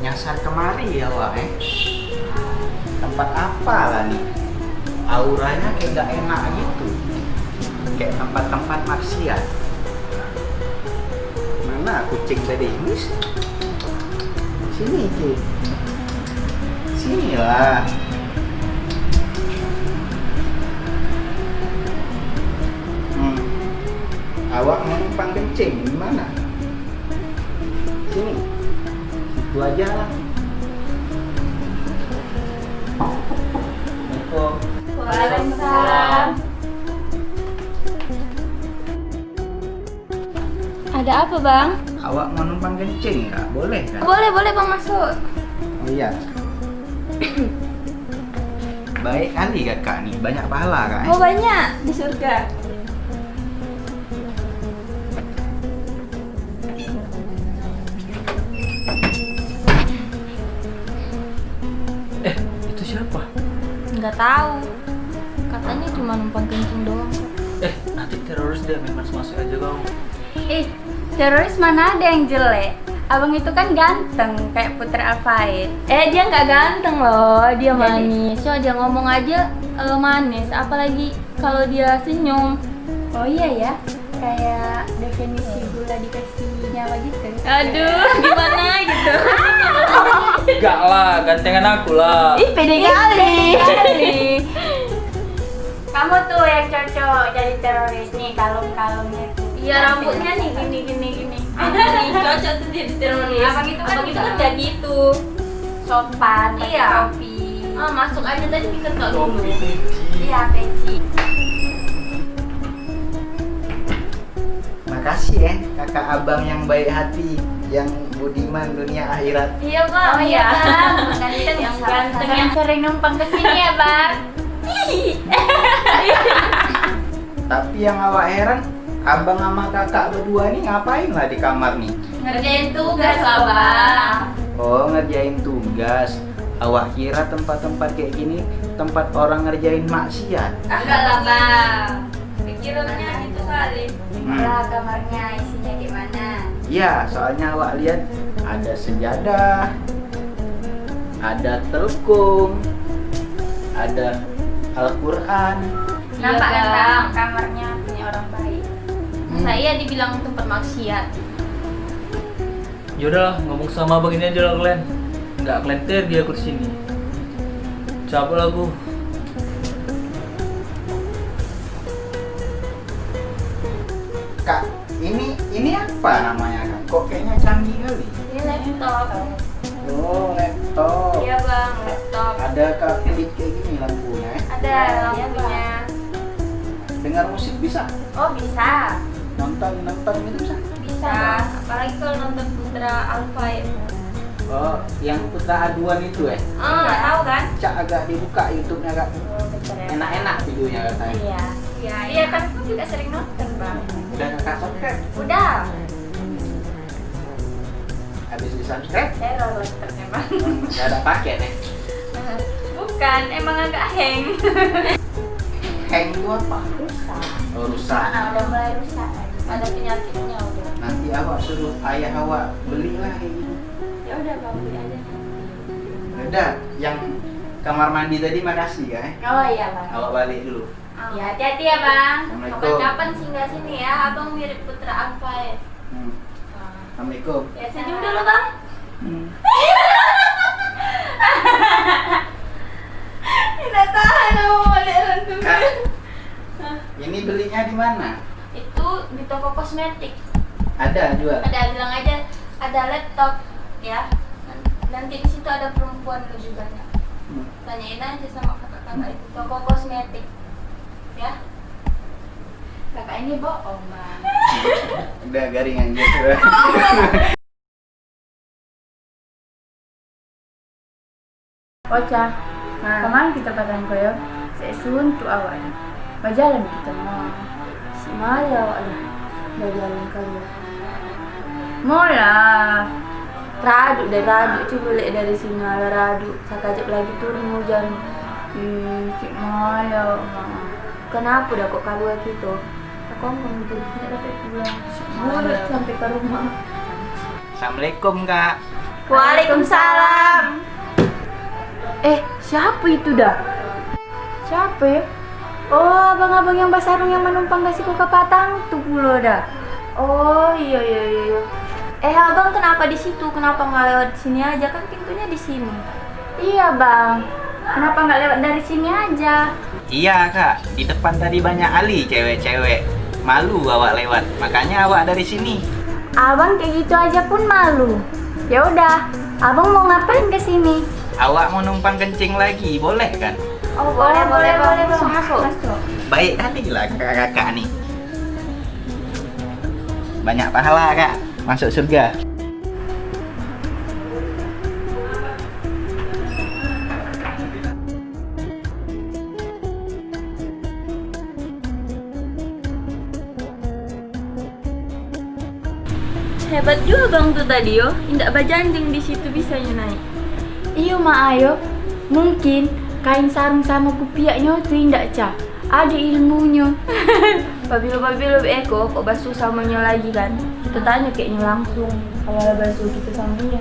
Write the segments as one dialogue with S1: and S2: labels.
S1: nyasar kemari ya wak tempat apa lah nih, auranya kayak gak enak gitu, kayak tempat-tempat maksiat. Mana kucing tadi? Wis, sini Cik, sini lah. Awak mau numpang kencing di mana? Sini, situ aja lah.
S2: Waalaikumsalam. Ada apa bang?
S1: Awak mau numpang kencing nggak? Boleh kan?
S2: Boleh bang masuk.
S1: Oh iya. Baik kali kakak nih, banyak pahala kan?
S2: Oh banyak di surga.
S3: Itu siapa?
S2: Nggak tahu. Katanya cuma numpang kencing doang.
S3: Nanti teroris dia memang masuk aja kau.
S2: Teroris mana ada yang jelek? Abang itu kan ganteng kayak Putra Alfaid. Dia nggak ganteng loh, dia manis. So dia ngomong aja manis, apalagi kalau dia senyum. Oh iya ya, kayak definisi gula dikasih nyawa gitu. Aduh, gimana gitu?
S3: Enggak lah, gantengan aku lah.
S2: Ih, pede kali. Kamu tuh yang cocok jadi teroris nih, kalung-kalungnya tuh. Iya, rambutnya nih gini. Nih cocok tuh jadi teroris. Abang itu kan kayak gitu. Sopan, pakai topi. Masuk aja tadi diketok dulu. Iya, peci.
S1: Makasih ya kakak abang yang baik hati, yang budiman dunia akhirat.
S2: Iya bang, ganteng yang ganteng yang sering numpang kesini ya bang.
S1: Tapi yang awak heran, abang sama kakak berdua nih ngapain lah di kamar nih?
S2: Ngerjain tugas lah bang.
S1: Oh, ngerjain tugas. Awak kira tempat-tempat kayak gini tempat orang ngerjain maksiat?
S2: Enggak lah bang, pikirannya itu kali. Lah kamarnya isinya gimana?
S1: Ya, soalnya awak lihat ada sejadah, ada telkung, ada Al-Quran.
S2: Nampak kan bang, kamarnya punya orang baik. Saya dibilang tempat maksiat.
S3: Yaudah, ngomong sama abang ini aja lah kalian. Nggak kelentir dia ke sini. Capek lah aku.
S1: Kak, ini apa namanya kak? Kok kayaknya canggih kali?
S2: Ini laptop.
S1: Oh, laptop.
S2: Iya bang, laptop.
S1: Ada kedip kayak gini lampunya.
S2: Ada lampunya.
S1: Dengar musik bisa?
S2: Oh bisa.
S1: Nonton gitu bisa?
S2: Bisa. Apalagi kalau nonton Putra Alfaid.
S1: Oh, yang Putra Aduan itu ya?
S2: Tahu kan?
S1: Cak agak dibuka YouTube-nya kak.
S2: Oh, betul ya.
S1: Enak-enak videonya katanya.
S2: Iya kan aku juga sering nonton bang.
S1: Udah kakak subscribe?
S2: Udah.
S1: Habis di subscribe?
S2: Teror laptopnya bang.
S1: Gak ada paket ya?
S2: Bukan, emang agak hang.
S1: Hang itu apa?
S2: Rusak.
S1: Oh, rusak.
S2: Udah mulai rusak. Ada penyakitnya udah.
S1: Nanti awak suruh ayah awak belilah kayak gini.
S2: Ya udah bang, beli aja.
S1: Udah, yang kamar mandi tadi makasih ya.
S2: Oh iya bang.
S1: Awak balik dulu.
S2: Ya hati-hati ya bang.
S1: Assalamualaikum.
S2: Kapan-kapan singgah sini ya. Abang mirip Putra Alfaid.
S1: Assalamualaikum.
S2: Ya senyum dulu bang. Tidak tahan aku modern tuh.
S1: Kak, ini belinya di mana?
S2: Itu di toko kosmetik.
S1: Ada jual.
S2: Ada, bilang aja ada laptop ya. Nanti di situ ada perempuan lebih banyak. Tanyain aja sama kakak-kakak itu toko kosmetik. Ya. Kakak ini bohong bang.
S1: Udah garing aja.
S2: Ocha, kemarin kita pakai koyo, saya suntuk awak. Berjalan kita mau, si Maya awak lah, berjalan kaya. Mola, radu coba lihat dari sini ala radu. Saya ajak lagi turun hujan. Si Maya, kenapa dah kok keluar gitu? Aku ngomong gitu, tidak dapat pulang. Mulut sampai ke rumah.
S1: Assalamualaikum kak.
S2: Waalaikumsalam. Siapa itu dah? Siapa ya? Oh, abang-abang yang basarung yang menumpang kasih ke Patang tuh pula dah. Oh, iya. Abang kenapa di situ? Kenapa nggak lewat sini aja? Kan pintunya di sini. Iya, Bang. Kenapa nggak lewat dari sini aja?
S1: Iya kak, di depan tadi banyak ali cewek-cewek. Malu awak lewat, makanya awak dari sini.
S2: Abang kayak gitu aja pun malu. Ya udah, abang mau ngapain ke sini?
S1: Awak mau numpang kencing lagi, boleh kan?
S2: Oh, boleh, Bang. Masuk.
S1: Baik kali lah kakak-kakak nih. Banyak pahala kak, masuk surga.
S2: Hebat juga bang tuh tadi yo, indak bajanding di situ bisanya naik. Iyo mak ayo, mungkin kain sarung sama kupiaknya tuh indak cah, ada ilmunya. Babilo eko, kok basuh samanya lagi kan? Kita tanya kayaknya langsung, kalau ada basuh kita samanya.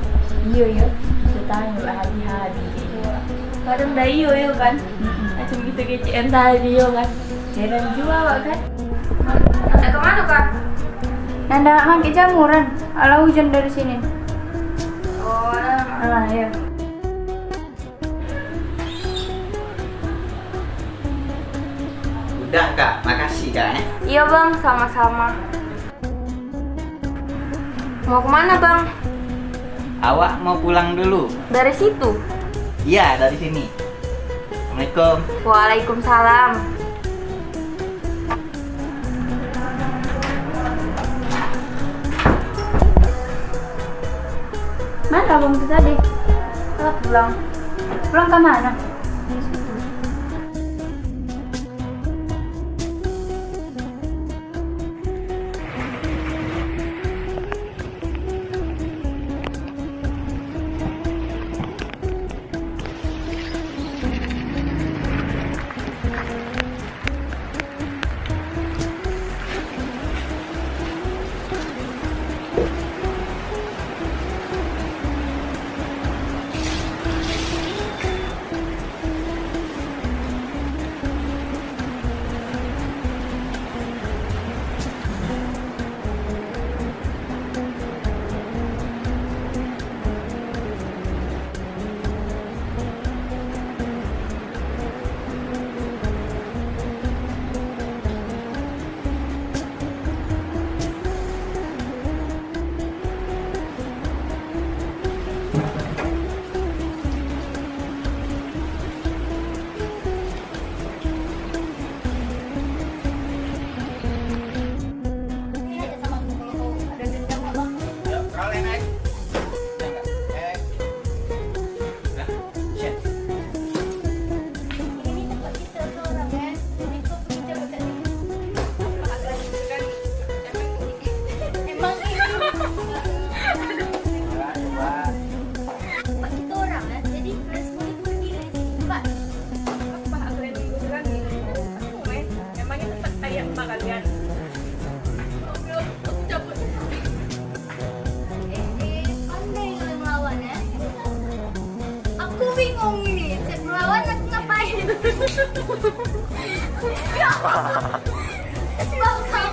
S2: Iya, kita tanya hadi-hadi. Kadang dah iyo kan, macam gitu kecian tadi yo kan. Heran juga wak kan? Kemana kak? Nanda mangkik jamuran, ala hujan dari sini. Oh, ya.
S1: Udah kak, makasih kak ya.
S2: Iya bang, sama-sama. Mau kemana bang?
S1: Awak mau pulang dulu?
S2: Dari situ?
S1: Iya, dari sini. Assalamualaikum.
S2: Waalaikumsalam. Mana bang tuh tadi? Pulang. Pulang ke mana?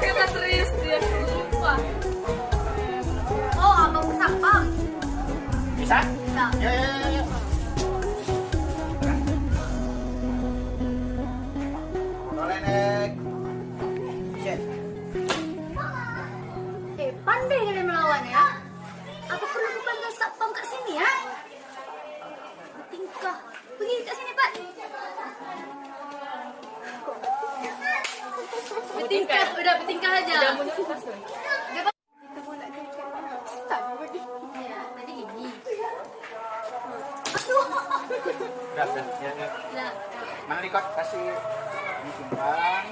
S4: Kita serius dia lupa. Oh, abang kesapam.
S1: Bisa?
S4: Bisa.
S1: Ya. Boleh nek.
S4: Pandai kalian melawan ya. Apa perlu kepanggil satpam kat sini ya? Bertingkah. Pergi kat sini, Pak. Bertingkah, udah bertingkah aja. Udah punya kipas tuh. Kita mau nak kecek. Tadi bagi. Ya, tadi gini. Aduh.
S1: Udah. Ya.
S4: Lah.
S1: Mana record kasih ini simpan.